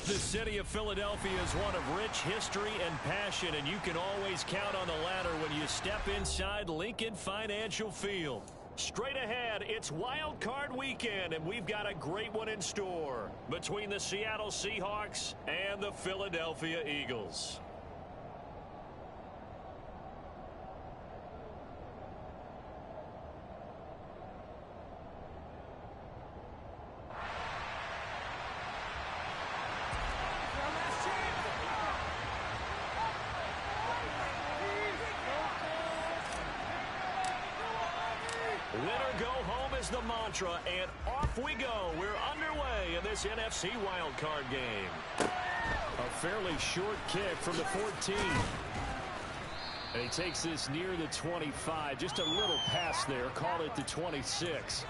The city of Philadelphia is one of rich history and passion, and you can always count on the latter when you step inside Lincoln Financial Field. Straight ahead, it's Wild Card Weekend, and we've got a great one in store between the Seattle Seahawks and the Philadelphia Eagles. Winner go home is the mantra, and off we go. We're underway in this NFC wildcard game. A fairly short kick from the 14. And he takes this near the 25. Just a little pass there. Call it the 26.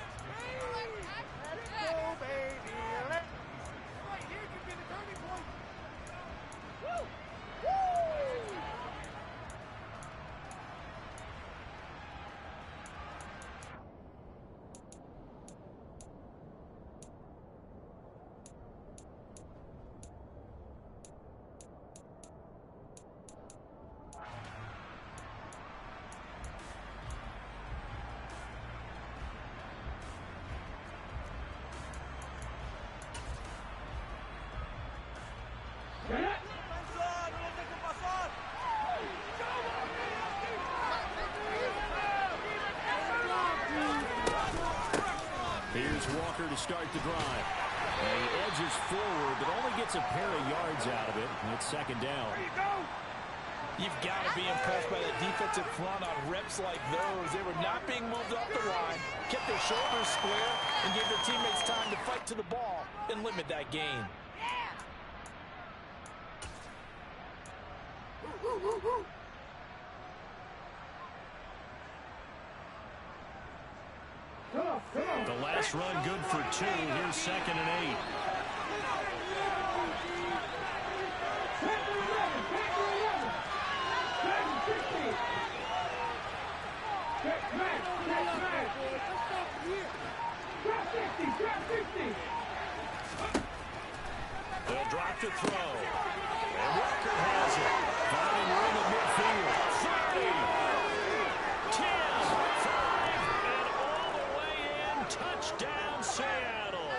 Here's Walker to start the drive. And he edges forward, but only gets a pair of yards out of it. And it's second down. You've got to be impressed by the defensive front on reps like those. They were not being moved up the line, kept their shoulders square, and gave their teammates time to fight to the ball and limit that gain. The last run good for 2. Here's 2nd and 8. They'll drop to throw. And Walker has it. Finding room at midfield. 30, 10, 5, and all the way in. Touchdown, Seattle.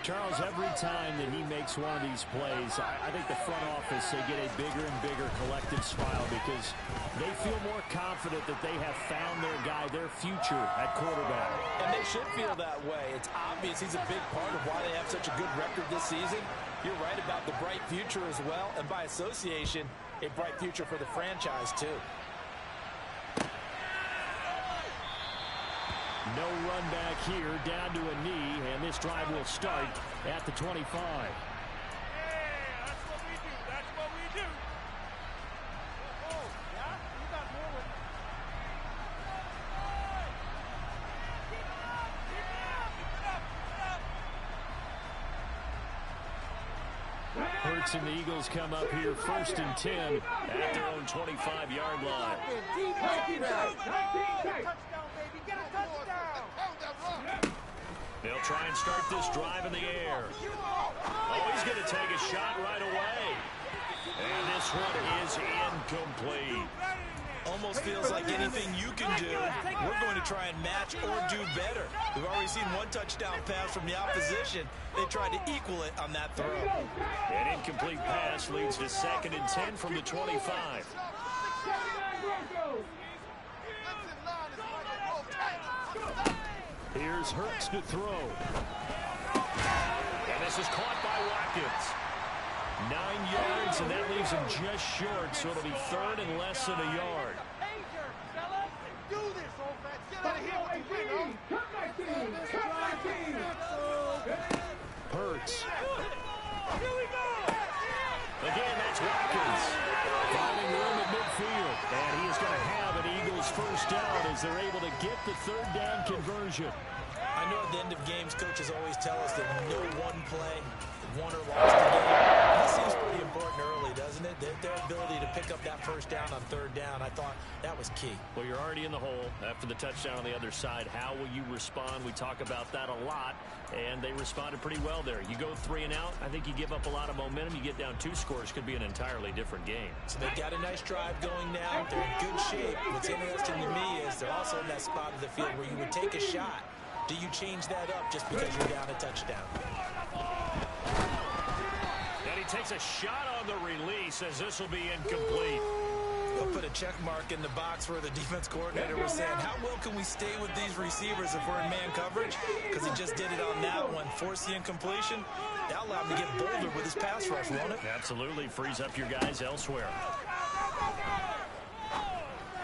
Charles, every time that he makes one of these plays, I think the front office, they get a bigger and bigger collective smile because they feel more confident that they have found their guy, their future at quarterback. And they should feel that way. It's obvious he's a big part of why they have such a good record this season. You're right about the bright future as well, and by association, a bright future for the franchise too. No run back here, down to a knee, and this drive will start at the 25. Yeah, that's what we do. That's what we do. Oh, yeah? You got more. Hurts and the Eagles come up here 1st and 10 at their own 25-yard line. They'll try and start this drive in the air. Oh, he's going to take a shot right away. And this one is incomplete. Almost feels like anything you can do, we're going to try and match or do better. We've already seen one touchdown pass from the opposition. They tried to equal it on that throw. An incomplete pass leads to 2nd and 10 from the 25. Here's Hurts to throw. And this is caught by Watkins. 9 yards, and that leaves him just short, so it'll be 3rd and less than a yard. Hurts. Again, that's Watkins. Finding room at midfield. And he is going to have an Eagles first down as they're able to get the 3rd down conversion. I know at the end of games, coaches always tell us that no one play, won or lost the game. That seems pretty important early, doesn't it? Their ability to pick up that first down on third down, I thought that was key. Well, you're already in the hole after the touchdown on the other side. How will you respond? We talk about that a lot, and they responded pretty well there. You go 3 and out, I think you give up a lot of momentum. You get down 2 scores, could be an entirely different game. So they've got a nice drive going now. They're in good shape. What's interesting to me is they're also in that spot of the field where you would take a shot. Do you change that up just because you're down a touchdown? And he takes a shot on the release as this will be incomplete. They'll put a check mark in the box where the defense coordinator was saying, how well can we stay with these receivers if we're in man coverage? Because he just did it on that one. Force the incompletion. That allowed him to get bolder with his pass rush, won't it? Absolutely. Frees up your guys elsewhere.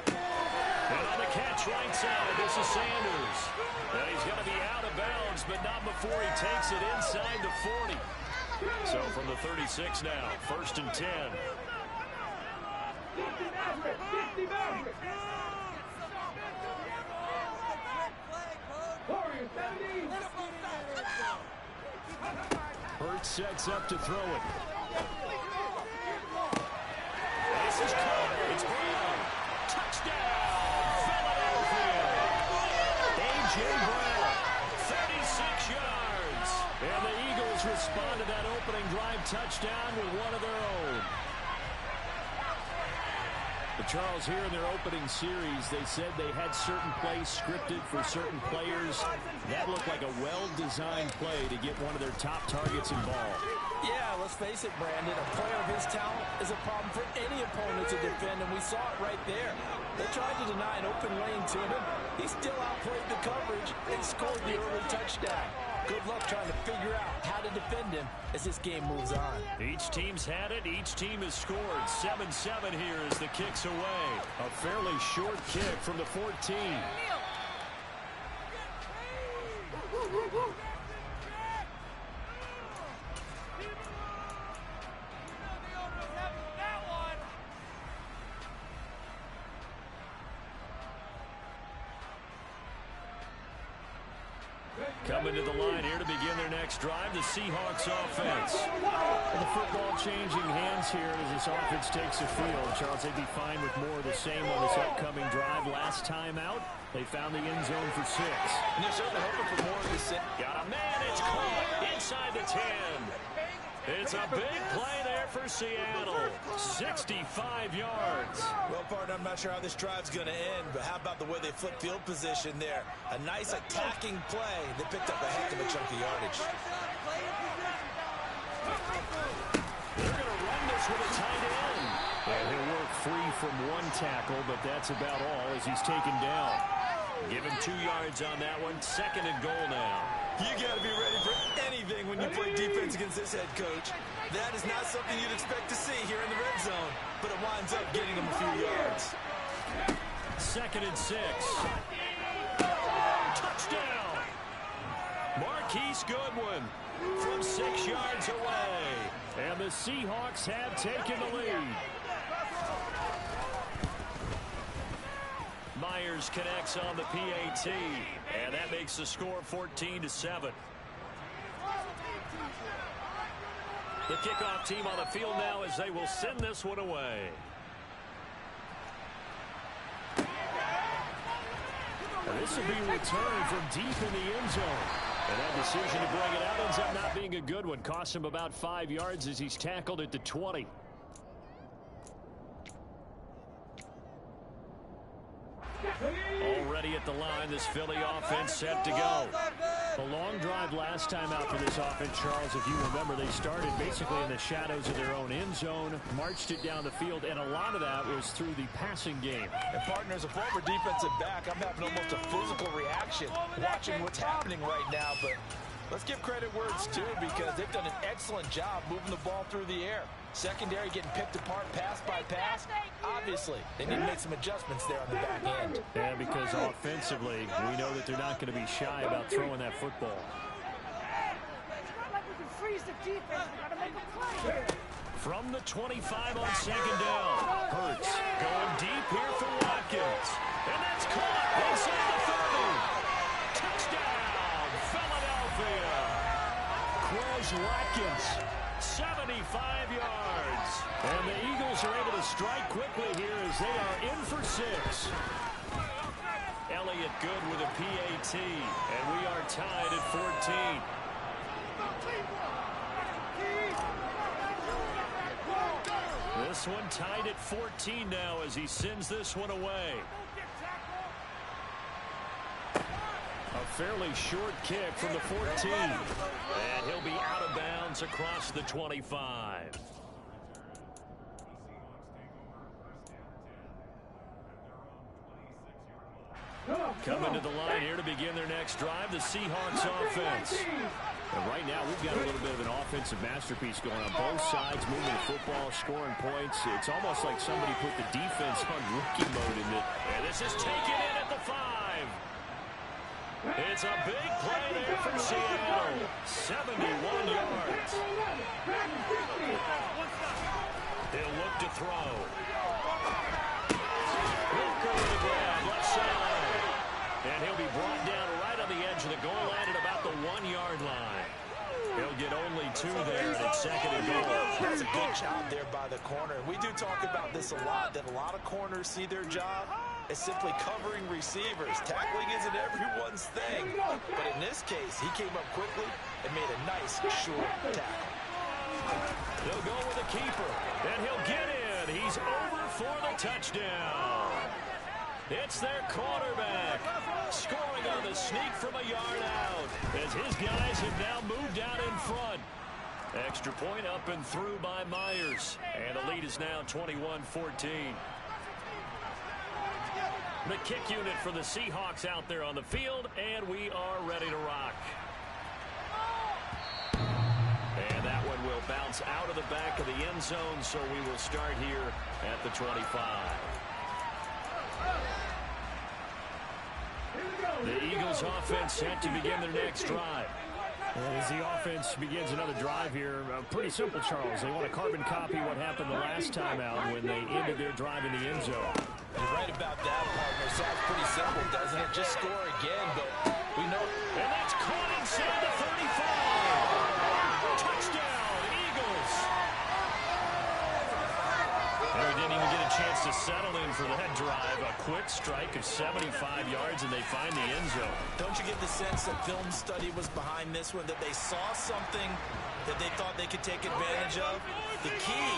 And on the catch right side, this is Sanders. And he's going to be out of bounds, but not before he takes it inside the 40. So from the 36 now, 1st and 10. Hurts sets up to throw it. This is caught. It's Brown. Touchdown, Philadelphia. A.J. Brown, 36 yards. And the Eagles respond to that opening drive touchdown with one of their own. But Charles, here in their opening series, they said they had certain plays scripted for certain players. That looked like a well-designed play to get one of their top targets involved. Yeah, let's face it, Brandon. A player of his talent is a problem for any opponent to defend, and we saw it right there. They tried to deny an open lane to him. He still outplayed the coverage and scored the early touchdown. Good luck trying to figure out how to defend him as this game moves on. Each team's had it. Each team has scored. 7-7 here as the kick's away. A fairly short kick from the 14. Coming to the line here to begin their next drive, the Seahawks offense. And the football changing hands here as this offense takes the field. Charles, they'd be fine with more of the same on this upcoming drive. Last time out, they found the end zone for 6. And they're certainly hoping for more of the same. Got a man, it's caught inside the 10. It's a big play there for Seattle. 65 yards. Well, partner, I'm not sure how this drive's going to end, but how about the way they flip field position there? A nice attacking play. They picked up a heck of a chunk of yardage. They're going to run this with a tight end. And he'll work free from one tackle, but that's about all as he's taken down. Give him 2 yards on that one. 2nd and goal now. You got to be ready for anything when you play defense against this head coach. That is not something you'd expect to see here in the red zone, but it winds up getting him a few yards. 2nd and 6. Touchdown. Marquise Goodwin from 6 yards away. And the Seahawks have taken the lead. Myers connects on the PAT, and that makes the score 14-7. The kickoff team on the field now as they will send this one away. And this will be returned from deep in the end zone. And that decision to bring it out ends up not being a good one. Costs him about 5 yards as he's tackled at the 20. Already at the line, this Philly offense set to go. The long drive last time out for this offense, Charles, if you remember, they started basically in the shadows of their own end zone, marched it down the field, and a lot of that was through the passing game. And partner, as a former defensive back, I'm having almost a physical reaction watching what's happening right now, but let's give credit where it's due because they've done an excellent job moving the ball through the air. Secondary getting picked apart pass by pass. Obviously, they need to make some adjustments there on the back end. Yeah, because offensively, we know that they're not going to be shy about throwing that football. From the 25 on 2nd down. Hurts going deep here for Watkins. And that's caught inside the 30. Touchdown, Philadelphia. Quez Watkins 75 yards. And the Eagles are able to strike quickly here as they are in for 6. Elliott good with a PAT, and we are tied at 14. This one tied at 14 now as he sends this one away. A fairly short kick from the 14. And he'll be out of bounds across the 25. Coming to the line here to begin their next drive, the Seahawks offense. And right now, we've got a little bit of an offensive masterpiece going on. Both sides moving the football, scoring points. It's almost like somebody put the defense on rookie mode in it. And this is taken in at the 5. It's a big play there for Seattle. 71 yards. He'll look to throw. Walker with the grab, left side. And he'll be brought down right on the edge of the goal line at about the 1-yard line. He'll get only 2 there, and it's 2nd and goal. That's a good job there by the corner. We do talk about this a lot, that a lot of corners see their job as simply covering receivers. Tackling isn't everyone's thing. But in this case, he came up quickly and made a nice, short tackle. He'll go with the keeper, and he'll get in. He's over for the touchdown. It's their quarterback, scoring on the sneak from a yard out, as his guys have now moved out in front. Extra point up and through by Myers, and the lead is now 21-14. The kick unit for the Seahawks out there on the field, and we are ready to rock. And that one will bounce out of the back of the end zone, so we will start here at the 25. The Eagles offense set to begin their next drive. As the offense begins another drive here, pretty simple, Charles. They want to carbon copy what happened the last time out when they ended their drive in the end zone. You're right about that, partner. Sounds pretty simple, doesn't it? Just score again, but we know. And that's caught inside the 35. Touchdown, Eagles. And we didn't even get a chance to settle in for that drive. A quick strike of 75 yards, and they find the end zone. Don't you get the sense that film study was behind this one, that they saw something that they thought they could take advantage of? The key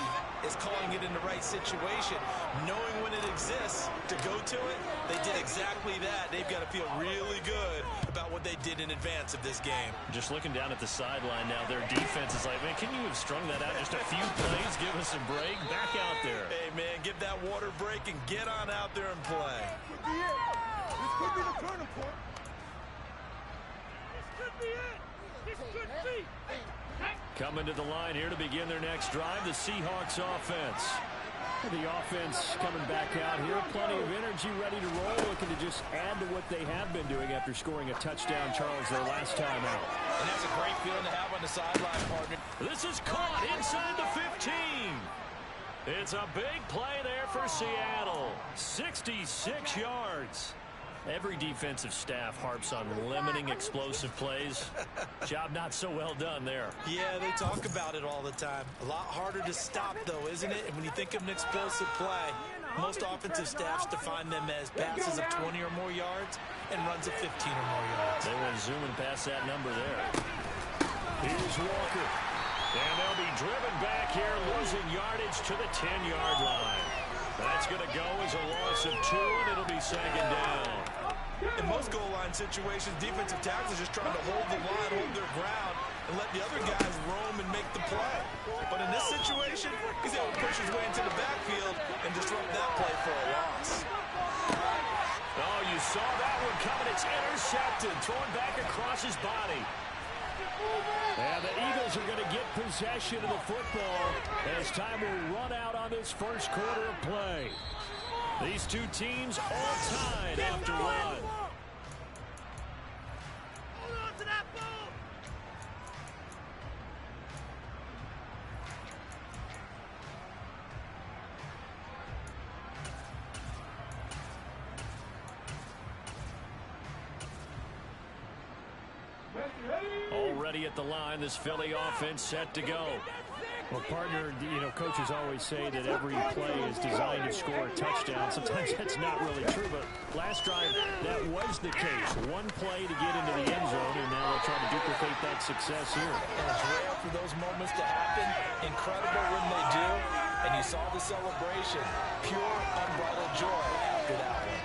is calling it in the right situation, knowing when it exists to go to it. They did exactly that. They've got to feel really good about what they did in advance of this game. Just looking down at the sideline now, their defense is like, man, can you have strung that out just a few plays? Give us a break. Back out there. Hey, man, give that water break and get on out there and play. This could be it. This could be the turning point. This could be it. This could be. Coming to the line here to begin their next drive, the Seahawks offense. The offense coming back out here, plenty of energy, ready to roll, looking to just add to what they have been doing after scoring a touchdown, Charles, their last time out. And that's a great feeling to have on the sideline, partner. This is caught inside the 15. It's a big play there for Seattle. 66 yards. Every defensive staff harps on limiting explosive plays. Job not so well done there. Yeah, they talk about it all the time. A lot harder to stop, though, isn't it? And when you think of an explosive play, most offensive staffs define them as passes of 20 or more yards and runs of 15 or more yards. They went zooming past that number there. Here's Walker. And they'll be driven back here, losing yardage to the 10-yard line. That's going to go as a loss of 2, and it'll be 2nd down. In most goal line situations, defensive tackles are just trying to hold the line, hold their ground, and let the other guys roam and make the play. But in this situation, he's able to push his way into the backfield and disrupt that play for a loss. Oh, you saw that one coming. It's intercepted, thrown back across his body. And the Eagles are going to get possession of the football as time will run out on this first quarter of play. These two teams all tied after one. Hold on to that ball. ready at the line. This Philly offense set to go. Well, partner, coaches always say that every play is designed to score a touchdown. Sometimes that's not really true, but last drive, that was the case. One play to get into the end zone, and now they'll try to duplicate that success here. And it's rare for those moments to happen. Incredible when they do. And you saw the celebration. Pure, unbridled joy after that one.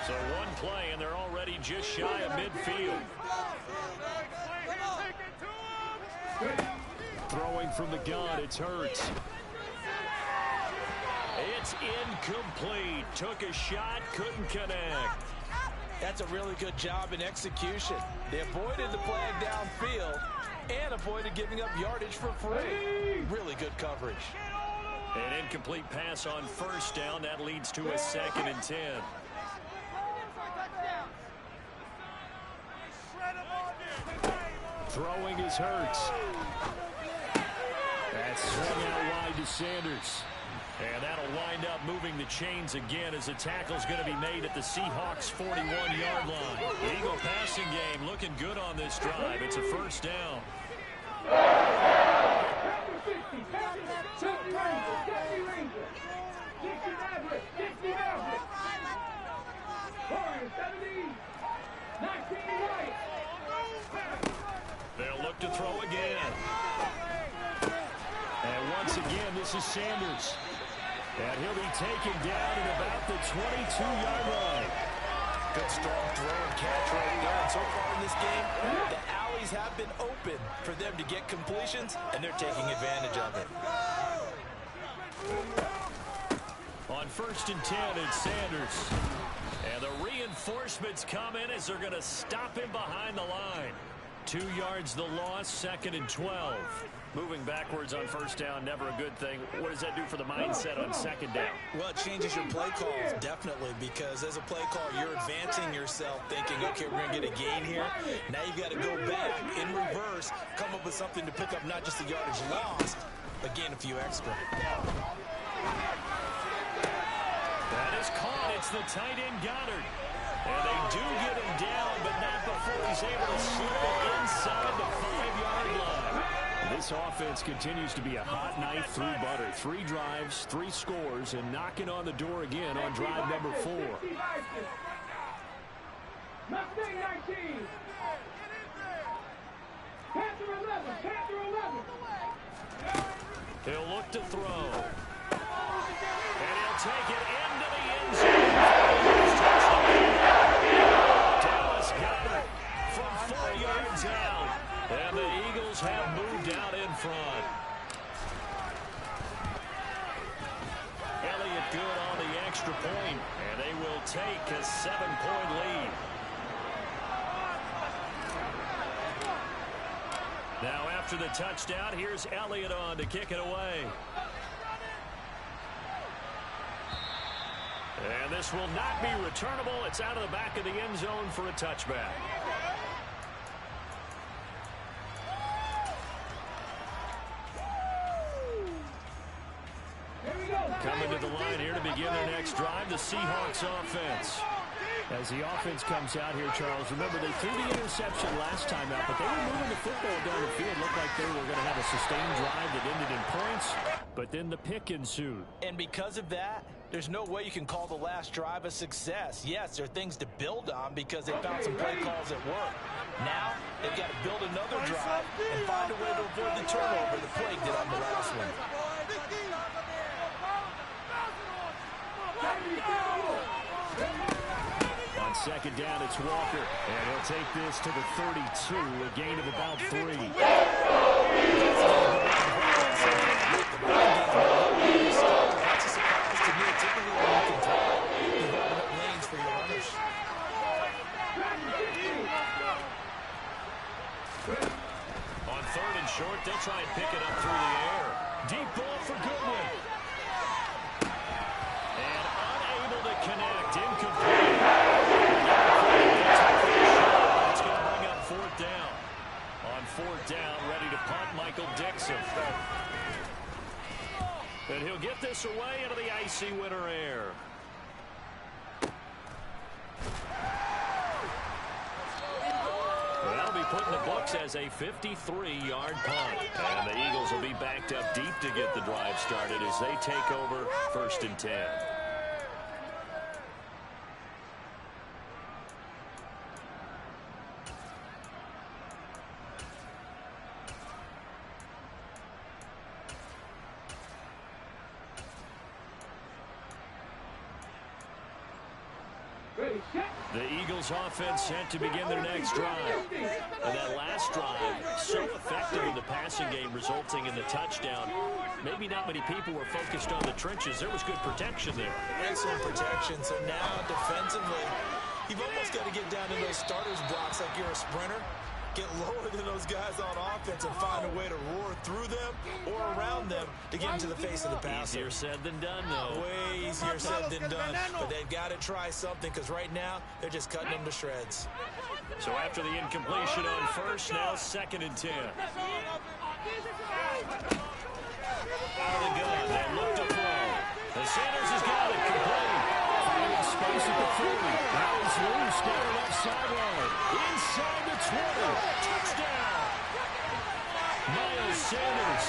So one play, and they're already just shy of midfield. Throwing from the gun, it's Hurts. It's incomplete. Took a shot, couldn't connect. That's a really good job in execution. They avoided the flag downfield and avoided giving up yardage for free. Really good coverage. An incomplete pass on first down. That leads to a 2nd and 10. Throwing is Hurts. That's swung out wide to Sanders. And that'll wind up moving the chains again as the tackle's going to be made at the Seahawks' 41-yard line. The Eagle passing game looking good on this drive. It's a first down. They'll look to throw again. And once again, this is Sanders. And he'll be taken down at about the 22-yard line. Good strong throw and catch right there. And so far in this game, the alleys have been open for them to get completions, and they're taking advantage of it. On 1st and 10, it's Sanders. And the reinforcements come in as they're going to stop him behind the line. 2 yards the loss, 2nd and 12. Moving backwards on first down, never a good thing. What does that do for the mindset on 2nd down? Well, it changes your play calls, definitely, because as a play call, you're advancing yourself thinking, okay, we're going to get a gain here. Now you've got to go back in reverse, come up with something to pick up not just the yardage lost, but gain a few extra. That is caught. It's the tight end Goddard. And they do get him down, but not before he's able to slip it inside the 5-yard line. This offense continues to be a hot knife through butter. 3 drives, 3 scores, and knocking on the door again on drive number 4. Mustang 19. Panther 11. Panther 11. He'll look to throw. And he'll take it into the end zone. Dallas Goedert from 4 yards out. And the Eagles have moved out in front. Elliott good on the extra point, and they will take a 7-point lead. Now after the touchdown, here's Elliott on to kick it away. And this will not be returnable. It's out of the back of the end zone for a touchback. Coming to the line here to begin their next drive, the Seahawks offense. As the offense comes out here, Charles, remember they threw the interception last time out, but they were moving the football down the field. Looked like they were going to have a sustained drive that ended in points, but then the pick ensued. And because of that, there's no way you can call the last drive a success. Yes, there are things to build on because they found some play calls at work. Now, they've got to build another drive and find a way to avoid the turnover that plagued it on the last one. On 2nd down, it's Walker. And he'll take this to the 32, a gain of about 3. That's a surprise to me. Typically, when you can tell, you open up lanes for your runners. On 3rd and short, they'll try and pick it up through the air. Deep ball for Goodwin. And unable to connect. Incomplete. That's going to bring up 4th down. On 4th down, ready to punt, Michael Dixon. And he'll get this away into the icy winter air. Well, that'll be put in the books as a 53-yard punt. And the Eagles will be backed up deep to get the drive started as they take over 1st and 10. The Eagles offense set to begin their next drive. And that last drive, so effective in the passing game, resulting in the touchdown. Maybe not many people were focused on the trenches. There was good protection there. Excellent protection. So now defensively, you've almost got to get down in those starters blocks like you're a sprinter. Get lower than those guys on offense and find a way to roar through them or around them to get into the face of the passer. Easier said than done, though. Way easier said than done. But they've got to try something because right now they're just cutting them to shreds. So after the incompletion on first, now 2nd and 10. Out of the gun, they look to throw. And Sanders has got it complete. Finding space at the 40. Now he's loose down the left sideline. Inside the 20. Touchdown. Miles Sanders.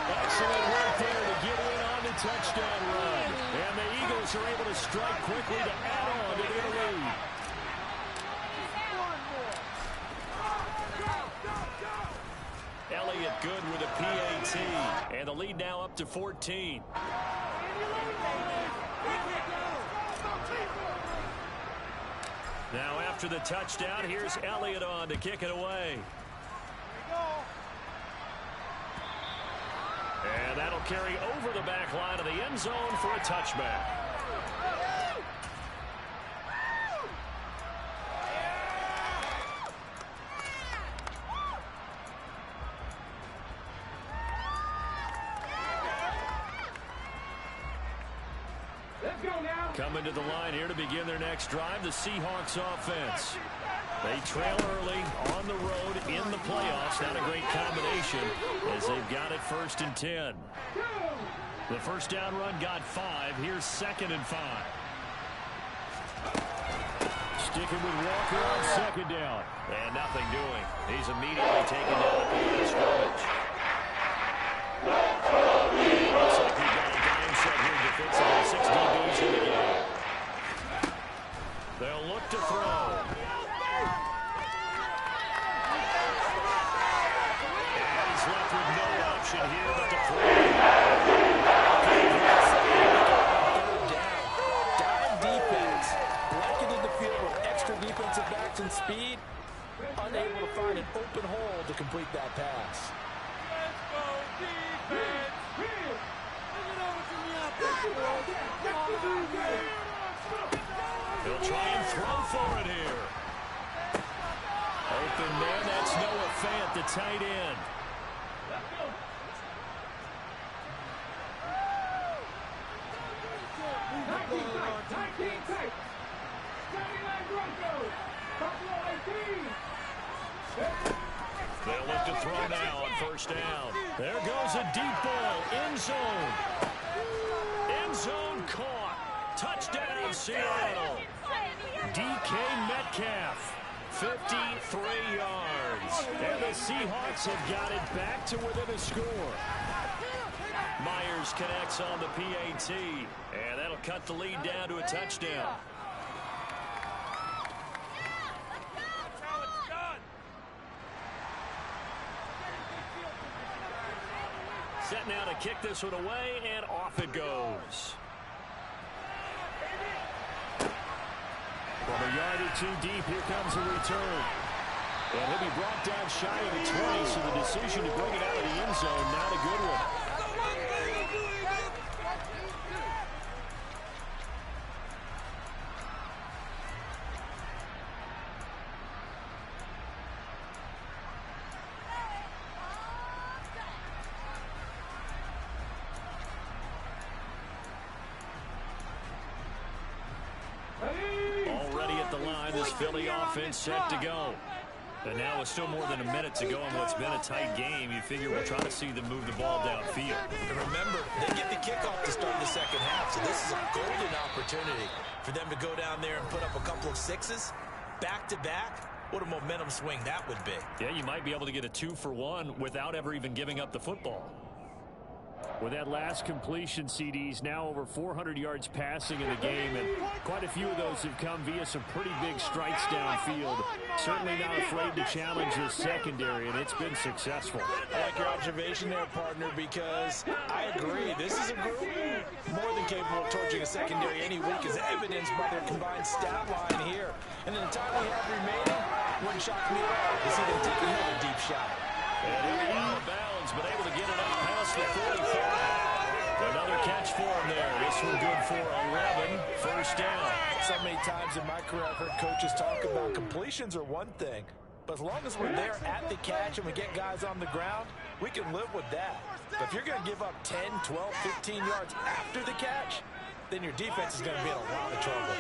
Excellent work there to get in on the touchdown run. And the Eagles are able to strike quickly to add on to their lead. Elliott good with a PAT. And the lead now up to 14. Now after the touchdown, here's Elliott on to kick it away. And that'll carry over the back line of the end zone for a touchback. Coming to the line here to begin their next drive, the Seahawks offense. They trail early on the road in the playoffs. Not a great combination as they've got it 1st and 10. The first down run got 5. Here's 2nd and 5. Sticking with Walker on 2nd down. And nothing doing. He's immediately taken down at the line of scrimmage. Looks like we've got a game set here defensively. 6 DBs in the game. They'll look to throw. And he's left with no option here but to throw. Third down. Dive defense. Blanketed the field with extra defensive backs and speed. Unable to find an open hole to complete that pass. Let's go, defense! He'll try and throw for it here. Open man, that's Noah Fant, the tight end. They'll look to throw now on first down. There goes a deep ball. End zone. End zone caught. Touchdown, Seattle. DK Metcalf, 53 yards. And the Seahawks have got it back to within a score. Myers connects on the PAT. And that'll cut the lead down to a touchdown. Set now to kick this one away, and off it goes. From a yard or 2 deep, here comes a return. And he'll be brought down shy of the 20, so the decision to bring it out of the end zone, not a good one. Already at the line, this Philly offense set to go. And now with still more than a minute to go in what's been a tight game, you figure we'll try to see them move the ball downfield. And remember, they get the kickoff to start the second half, so this is a golden opportunity for them to go down there and put up a couple of 6s back-to-back What a momentum swing that would be. Yeah, you might be able to get a 2-for-1 without ever even giving up the football. With that last completion, CDs now over 400 yards passing in the game, and quite a few of those have come via some pretty big strikes downfield. Certainly not afraid to challenge this secondary, and it's been successful. I like your observation there, partner, because I agree. This is a group more than capable of torching a secondary any week, as evidenced by their combined stat line here. And in the time we have remaining, wouldn't shock me at all to see them take another deep shot. And he'll be out of bounds, but able to get it up past the 45. Another catch for him there. This one good for 11. First down. So many times in my career I've heard coaches talk about completions are one thing, but as long as we're there at the catch and we get guys on the ground, we can live with that. But if you're going to give up 10, 12, 15 yards after the catch, then your defense is going to be in a lot of trouble.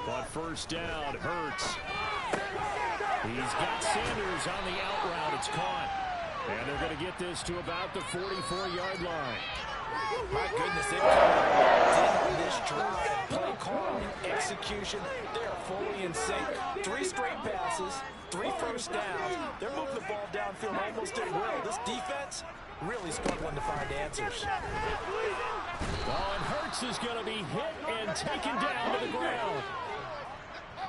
On first down, Hurts. He's got Sanders on the out route. It's caught. And they're going to get this to about the 44-yard line. My goodness, they've come in this drive. Play calling, execution, they are fully in sync. 3 straight passes, 3 first downs. They're moving the ball downfield almost at will. This defense really struggling to find answers. Oh, and Hurts is going to be hit and taken down to the ground.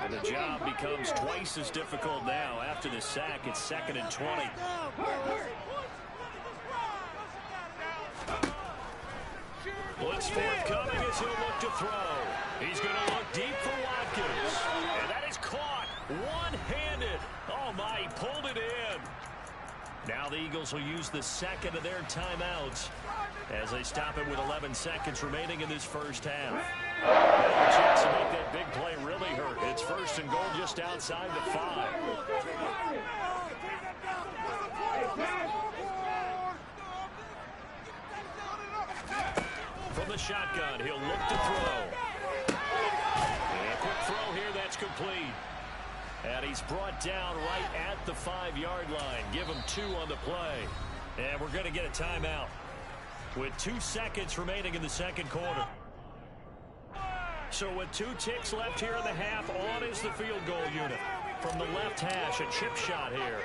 And the job becomes twice as difficult now. After the sack, it's 2nd and 20. Blitz forthcoming as he'll look to throw. He's going to look deep for Watkins. And that is caught one-handed. Oh, my, he pulled it in. Now the Eagles will use the second of their timeouts as they stop it with 11 seconds remaining in this first half. Now a chance to make that big play really hurt. It's 1st and goal just outside the 5. From the shotgun, he'll look to throw. And a quick throw here, that's complete. And he's brought down right at the 5-yard line. Give him 2 on the play. And we're going to get a timeout with 2 seconds remaining in the second quarter. So with 2 ticks left here in the half, on is the field goal unit. From the left hash, a chip shot here.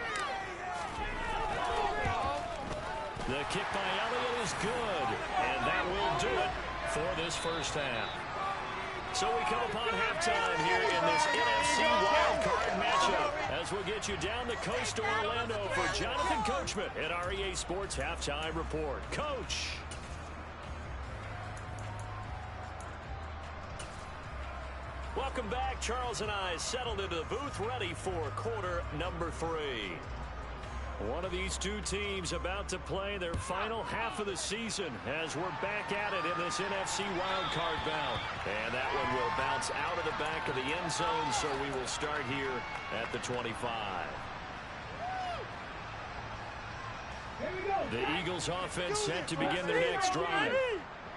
The kick by Elliott is good, and that will do it for this first half. So we come upon halftime here in this NFC wildcard matchup as we'll get you down the coast to Orlando for Jonathan Coachman at our EA Sports Halftime Report. Coach. Welcome back. Charles and I settled into the booth ready for quarter number 3. One of these 2 teams about to play their final half of the season as we're back at it in this NFC wildcard bout. And that one will bounce out of the back of the end zone, so we will start here at the 25. The Eagles offense set to begin their next drive.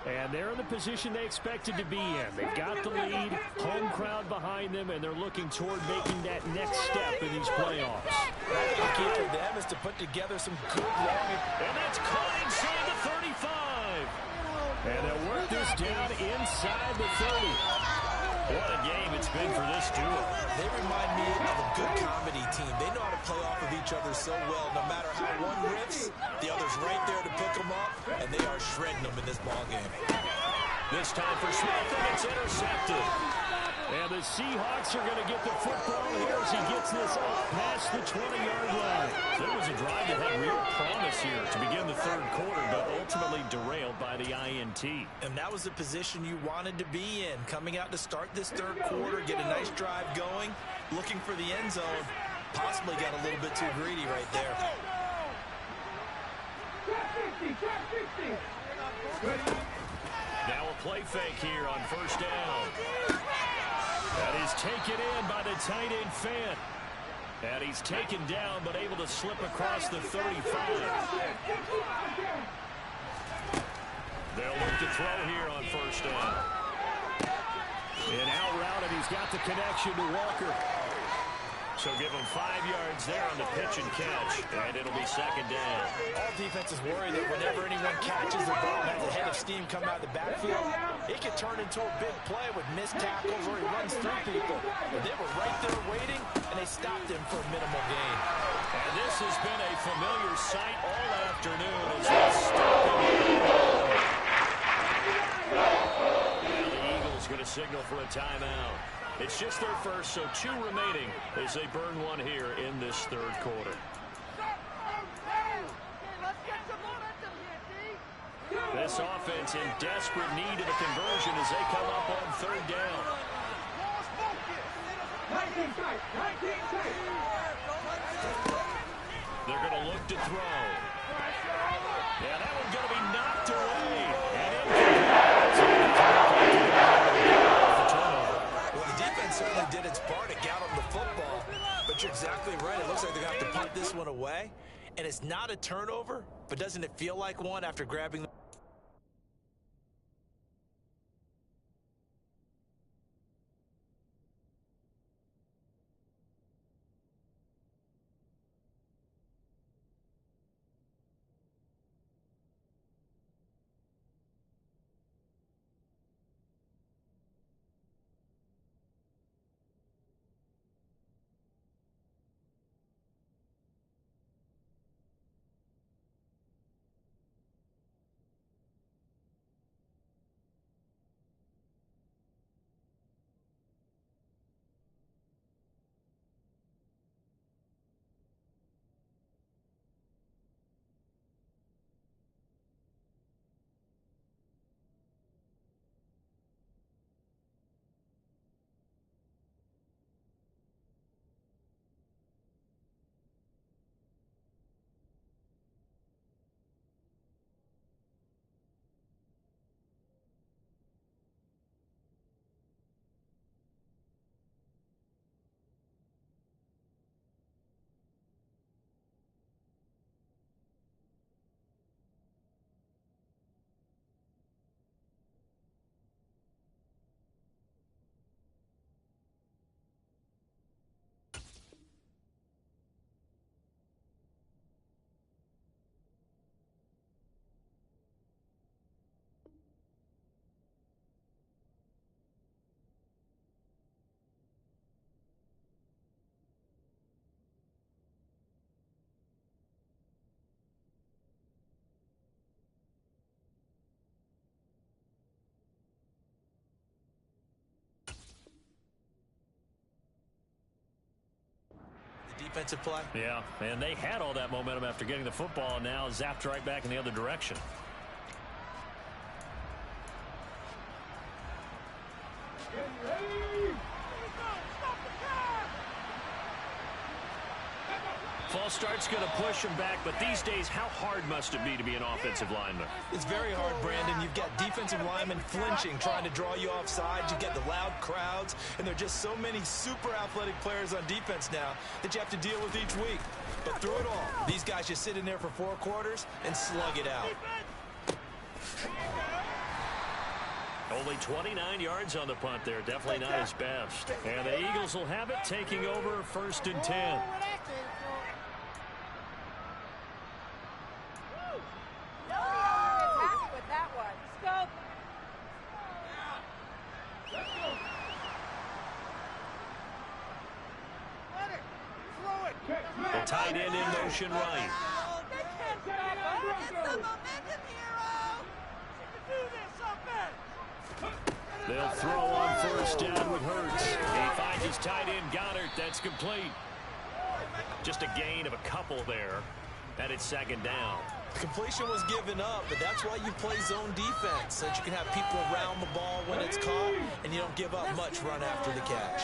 And they're in the position they expected to be in. They've got the lead, home crowd behind them, and they're looking toward making that next step in these playoffs. The key for them is to put together some good long. And that's caught inside the 35. And they'll work this down inside the 30. What a game it's been for this duo. They remind me of a good comedy team. They know how to play off of each other so well. No matter how one riffs, the other's right there to pick them up, and they are shredding them in this ballgame. This time for Smith, and it's intercepted. And the Seahawks are going to get the football here as he gets this up past the 20-yard line. There was a drive that had real promise here to begin the third quarter, but ultimately derailed by the INT. And that was the position you wanted to be in. Coming out to start this third quarter, get a nice drive going, looking for the end zone. Possibly got a little bit too greedy right there. Now a play fake here on first down. That is taken in by the tight end Fant. And he's taken down but able to slip across the 35. They'll look to throw here on first down. And out route, and he's got the connection to Walker. So give them 5 yards there on the pitch and catch, and it'll be second down. All defenses worry that whenever anyone catches the ball and has a head of steam come out of the backfield, it could turn into a big play with missed tackles or he runs through people. But they were right there waiting, and they stopped him for a minimal gain. And this has been a familiar sight all afternoon as they stop him. Now the Eagles going to signal for a timeout. It's just their first, so 2 remaining as they burn one here in this third quarter. This offense in desperate need of a conversion as they come up on third down. 19 tight. They're going to look to throw. Yeah, that one's going to be knocked away. And certainly did its part to gallop the football, but you're exactly right. It looks like they're going to have to punt this one away, and it's not a turnover, but doesn't it feel like one after grabbing the defensive play? Yeah, and they had all that momentum after getting the football, and now zapped right back in the other direction. False start's going to push him back, but these days, how hard must it be to be an offensive lineman? It's very hard, Brandon. You've got defensive linemen flinching, trying to draw you off sides. You've got the loud crowds, and there are just so many super athletic players on defense now that you have to deal with each week. But through it all, these guys just sit in there for 4 quarters and slug it out. Only 29 yards on the punt there. Definitely not his best. And the Eagles will have it, taking over 1st and 10. The tight end in motion right. They'll throw on 1st down with Hurts. He finds his tight end Goddard. That's complete. Just a gain of a couple there. And it's 2nd down. The completion was given up, but that's why you play zone defense, so that you can have people around the ball when it's caught, and you don't give up much run after the catch.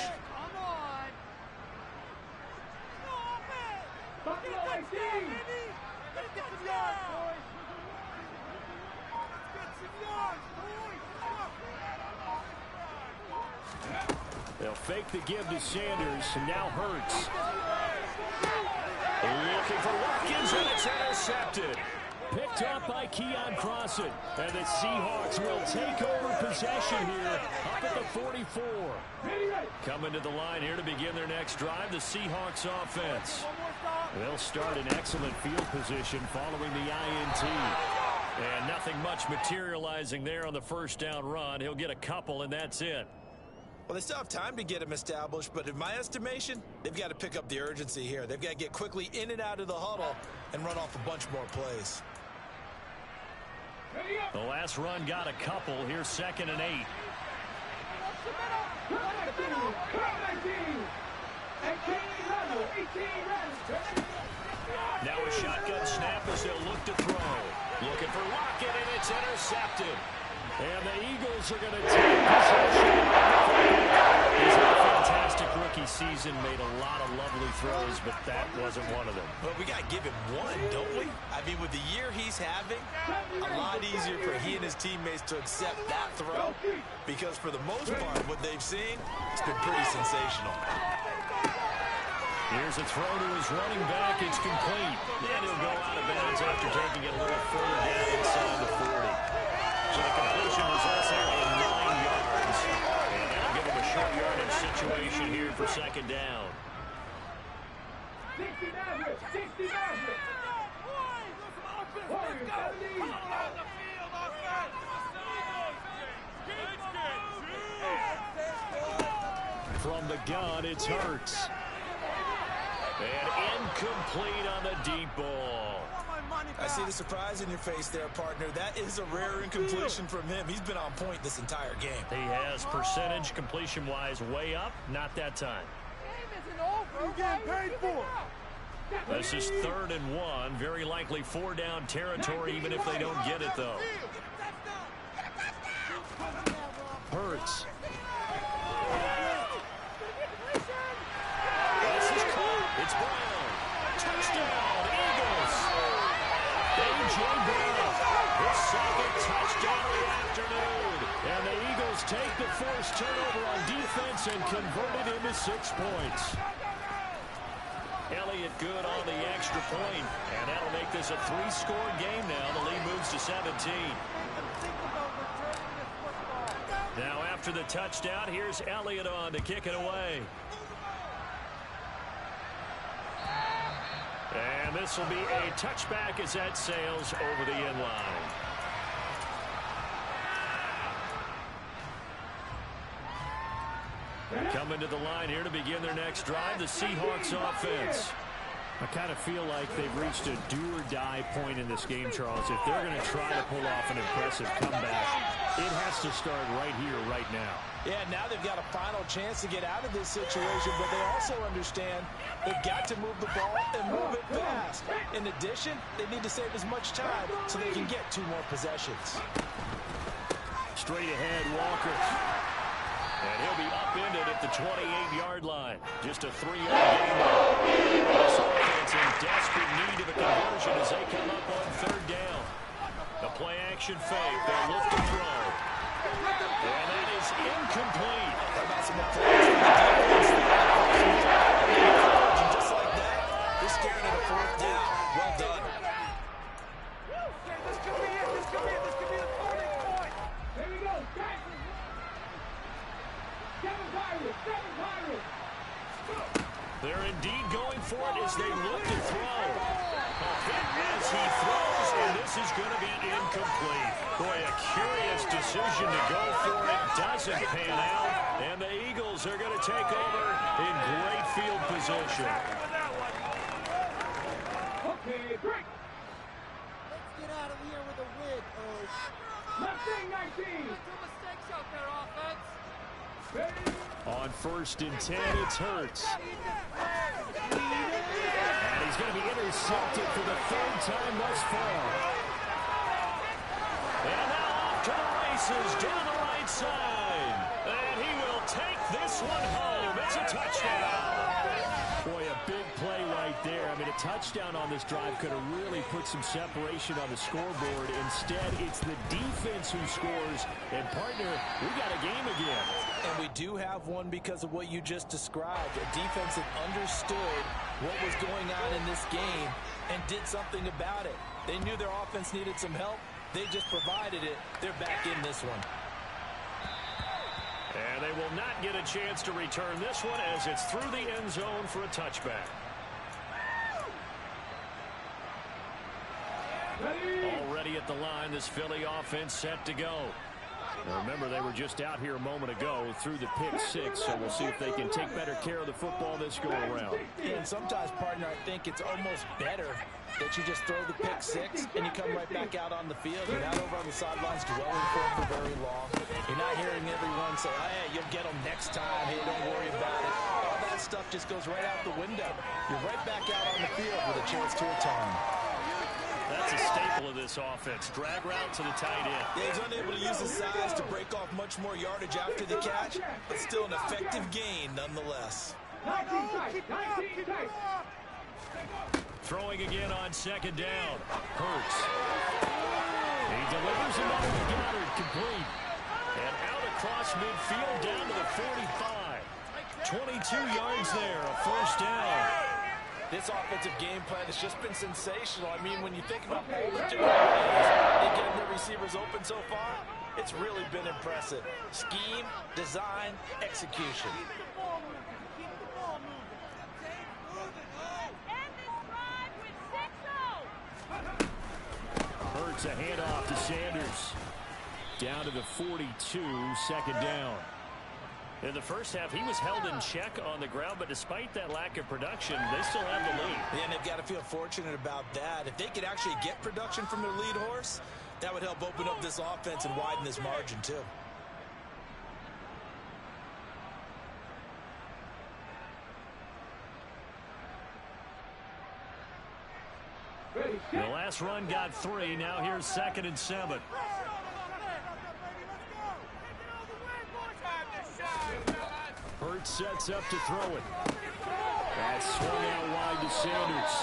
They'll fake the give to Sanders, and now Hurts. Looking for Watkins, and it's intercepted. picked up by Keon Crossen. And the Seahawks will take over possession here up at the 44. Coming to the line here to begin their next drive, the Seahawks offense. They'll start in excellent field position following the INT. And nothing much materializing there on the first down run. He'll get a couple, and that's it. Well, they still have time to get him established, but in my estimation, they've got to pick up the urgency here. They've got to get quickly in and out of the huddle and run off a bunch more plays. The last run got a couple. Here's 2nd and 8. Now a shotgun snap as they'll look to throw. Looking for Lockett, and it's intercepted. And the Eagles are going to take possession. He's had a fantastic rookie season, made a lot of lovely throws, but that wasn't one of them. Well, we got to give him one, don't we? I mean, with the year he's having, a lot easier for he and his teammates to accept that throw, because for the most part, what they've seen, it's been pretty sensational. Here's a throw to his running back. It's complete. And he'll go out of bounds after taking it a little further down inside the 40. So the completion results here in 9 yards. And that'll give him a short yardage situation here for 2nd down. 60 Maverick! 60 Maverick! Warriors, 70! From the gun, it's Hurts. And incomplete on the deep ball. I see the surprise in your face there, partner. That is a rare incompletion from him. He's been on point this entire game. He has percentage completion-wise way up. Not that time. You getting paid for? This is 3rd and 1. Very likely 4-down territory, even if they don't get it, though. Hurts. This is caught. It's Brown. Touchdown, Eagles. A.J. Brown, his 2nd touchdown of the afternoon. And the Eagles take the forced turnover on defense and convert it into 6 points. Elliott good on the extra point, and that'll make this a 3-score game now. The lead moves to 17. Now after the touchdown, here's Elliott on to kick it away. And this will be a touchback as that sails over the end line. Coming to the line here to begin their next drive, the Seahawks offense. I kind of feel like they've reached a do-or-die point in this game, Charles. If they're going to try to pull off an impressive comeback, it has to start right here, right now. Yeah, now they've got a final chance to get out of this situation, but they also understand they've got to move the ball and move it fast. In addition, they need to save as much time so they can get 2 more possessions. Straight ahead, Walker. And he'll be upended at the 28-yard line. Just a 3-yard gain there. This offense in desperate need of a conversion as they come up on 3rd down. The play-action fake. They'll look to throw. And that is incomplete. Just like that, they're staring at a 4th down. Well done. This could be it. This could be it. This could be the turning point. Here we go, Kevin Byron! Kevin Byron! They're indeed going for it as they look to throw. A hit as he throws, and this is going to be incomplete. Boy, a curious decision to go for it. Doesn't pan out, and the Eagles are going to take over in great field position. Okay, break! Let's get out of here with a win, Coach. Mustang 19! Two mistakes out there, offense. Ready? On 1st and 10, it's Hurts. And he's going to be intercepted for the 3rd time thus far. And now off to the races down the right side. And he will take this one home. It's a touchdown. Boy, a big play right there. I mean, a touchdown on this drive could have really put some separation on the scoreboard. Instead, it's the defense who scores. And, partner, we got a game again. And we do have one because of what you just described. A defense that understood what was going on in this game and did something about it. They knew their offense needed some help. They just provided it. They're back in this one. And they will not get a chance to return this one as it's through the end zone for a touchback. Already at the line, this Philly offense set to go. Now remember, they were just out here a moment ago through the pick six, so we'll see if they can take better care of the football this go around. Yeah, and sometimes, partner, I think it's almost better that you just throw the pick six and you come right back out on the field. You're not over on the sidelines dwelling for it for very long. You're not hearing everyone say, hey, you'll get them next time. Hey, don't worry about it. All that stuff just goes right out the window. You're right back out on the field with a chance to return. That's a staple of this offense. Drag route to the tight end. Yeah, he's unable to use his size to break off much more yardage after the catch, but still an effective gain nonetheless. 19 tight. Throwing again on second down. Hurts. He delivers another to Goddard, complete. And out across midfield down to the 45. 22 yards there, a first down. This offensive game plan has just been sensational. I mean, when you think about all the different ways they get their receivers open so far, it's really been impressive. Scheme, design, execution. Hurts a handoff to Sanders. Down to the 42, second down. In the first half, he was held in check on the ground, but despite that lack of production, they still have the lead. Yeah, and they've got to feel fortunate about that. If they could actually get production from their lead horse, that would help open up this offense and widen this margin, too. The last run got 3. Now here's 2nd and 7. Hurts sets up to throw it. That's swung out wide to Sanders.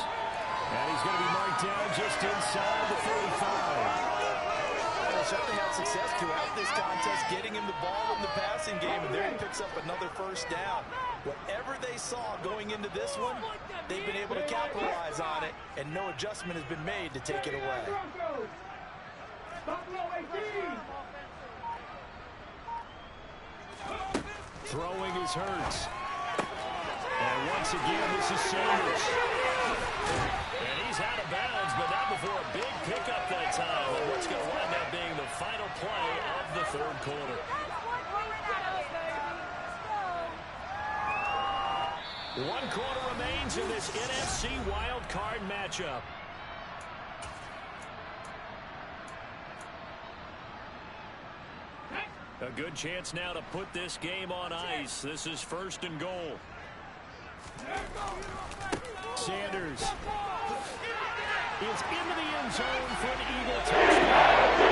And he's going to be marked down just inside the 45. They certainly had success throughout this contest, getting him the ball in the passing game, and there he picks up another first down. Whatever they saw going into this one, they've been able to capitalize on it, and no adjustment has been made to take it away. Throwing is Hurts. And once again, this is Sanders. And he's out of bounds, but not before a big pickup that time. And what's going to wind up being the final play of the third quarter. One quarter remains in this NFC wild card matchup. A good chance now to put this game on ice. This is 1st and goal. Sanders is into the end zone for an Eagle touchdown.